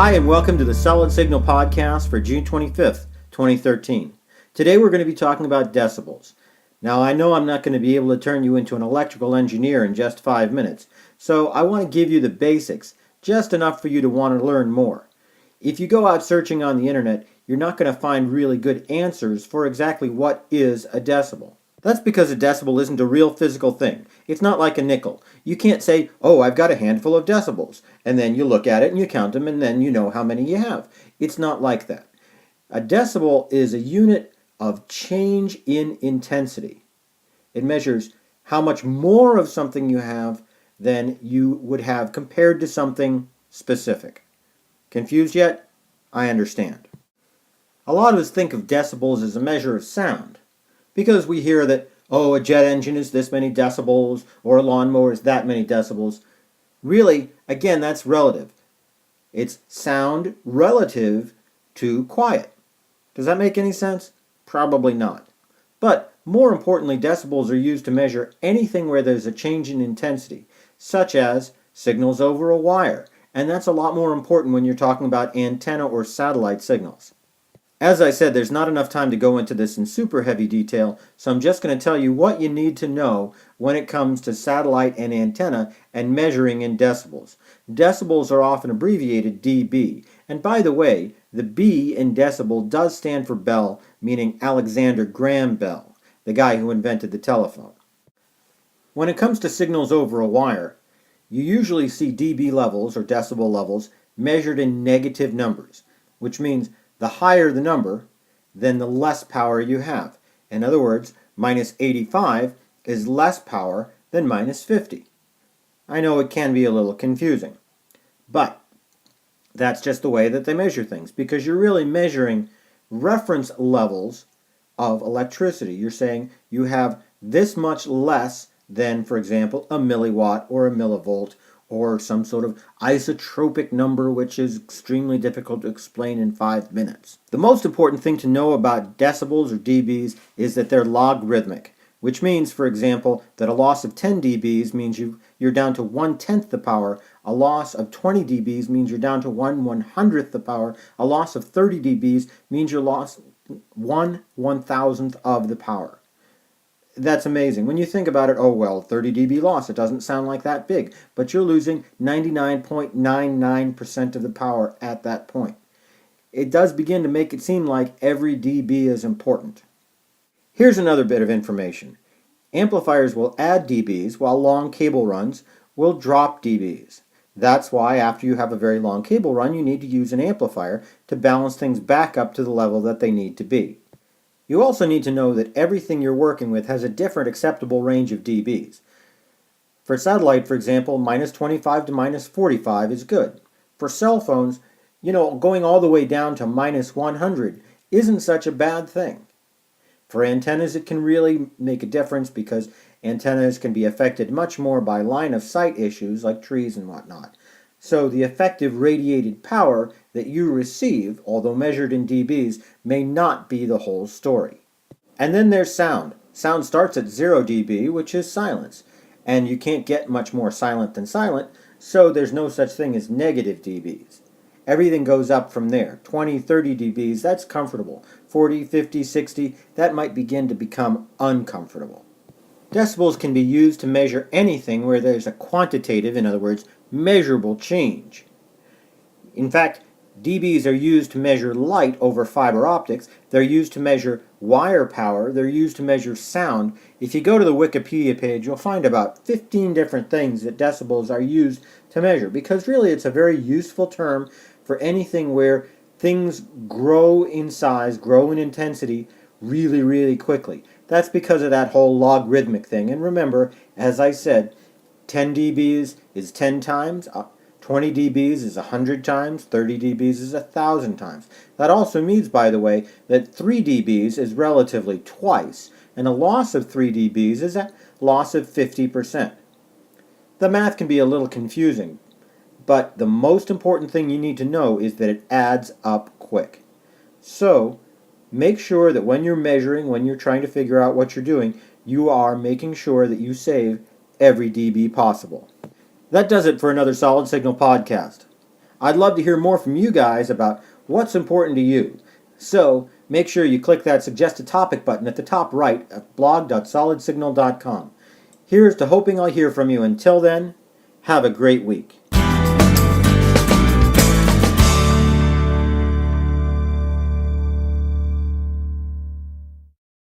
Hi, and welcome to the Solid Signal Podcast for June 25th, 2013. Today we're going to be talking about decibels. Now, I know I'm not going to be able to turn you into an electrical engineer in just 5 minutes, so I want to give you the basics, just enough for you to want to learn more. If you go out searching on the internet, you're not going to find really good answers for exactly what is a decibel. That's because a decibel isn't a real physical thing. It's not like a nickel. You can't say, oh, I've got a handful of decibels, and then you look at it and you count them and then you know how many you have. It's not like that. A decibel is a unit of change in intensity. It measures how much more of something you have than you would have compared to something specific. Confused yet? I understand. A lot of us think of decibels as a measure of sound, because we hear that, oh, a jet engine is this many decibels, or a lawnmower is that many decibels. Really, again, that's relative. It's sound relative to quiet. Does that make any sense? Probably not. But more importantly, decibels are used to measure anything where there's a change in intensity, such as signals over a wire. And that's a lot more important when you're talking about antenna or satellite signals. As I said, there's not enough time to go into this in super heavy detail, so I'm just going to tell you what you need to know when it comes to satellite and antenna and measuring in decibels. Decibels are often abbreviated dB, and by the way, the B in decibel does stand for Bell, meaning Alexander Graham Bell, the guy who invented the telephone. When it comes to signals over a wire, you usually see dB levels or decibel levels measured in negative numbers, which means the higher the number, then the less power you have. In other words, minus 85 is less power than minus 50. I know it can be a little confusing, but that's just the way that they measure things, because you're really measuring reference levels of electricity. You're saying you have this much less than, for example, a milliwatt or a millivolt, or some sort of isotropic number, which is extremely difficult to explain in 5 minutes. The most important thing to know about decibels or dBs is that they're logarithmic, which means, for example, that a loss of 10 dBs means you're down to 1/10 the power, a loss of 20 dBs means you're down to 1/100th the power, a loss of 30 dBs means you're lost 1/1000th of the power. That's amazing. When you think about it, oh well, 30 dB loss, it doesn't sound like that big, but you're losing 99.99% of the power at that point. It does begin to make it seem like every dB is important. Here's another bit of information. Amplifiers will add dBs while long cable runs will drop dBs. That's why after you have a very long cable run, you need to use an amplifier to balance things back up to the level that they need to be. You also need to know that everything you're working with has a different acceptable range of dBs. For satellite, for example, minus 25 to minus 45 is good. For cell phones, going all the way down to minus 100 isn't such a bad thing. For antennas, it can really make a difference because antennas can be affected much more by line of sight issues like trees and whatnot. So the effective radiated power that you receive, although measured in dBs, may not be the whole story. And then there's sound. Sound starts at 0 dB, which is silence. And you can't get much more silent than silent, so there's no such thing as negative dBs. Everything goes up from there. 20, 30 dBs, that's comfortable. 40, 50, 60, that might begin to become uncomfortable. Decibels can be used to measure anything where there's a quantitative, in other words, measurable change. In fact, dBs are used to measure light over fiber optics. They're used to measure wire power. They're used to measure sound. If you go to the Wikipedia page, you'll find about 15 different things that decibels are used to measure, because really it's a very useful term for anything where things grow in size, grow in intensity really, really quickly. That's because of that whole logarithmic thing. And remember, as I said, 10 dBs is 10 times, 20 dBs is 100 times, 30 dBs is 1,000 times. That also means, by the way, that 3 dBs is relatively twice, and a loss of 3 dBs is a loss of 50%. The math can be a little confusing, but the most important thing you need to know is that it adds up quick. So, make sure that when you're measuring, when you're trying to figure out what you're doing, you are making sure that you save every dB possible. That does it for another Solid Signal podcast. I'd love to hear more from you guys about what's important to you. So make sure you click that Suggest a Topic button at the top right at blog.solidsignal.com. Here's to hoping I'll hear from you. Until then, have a great week.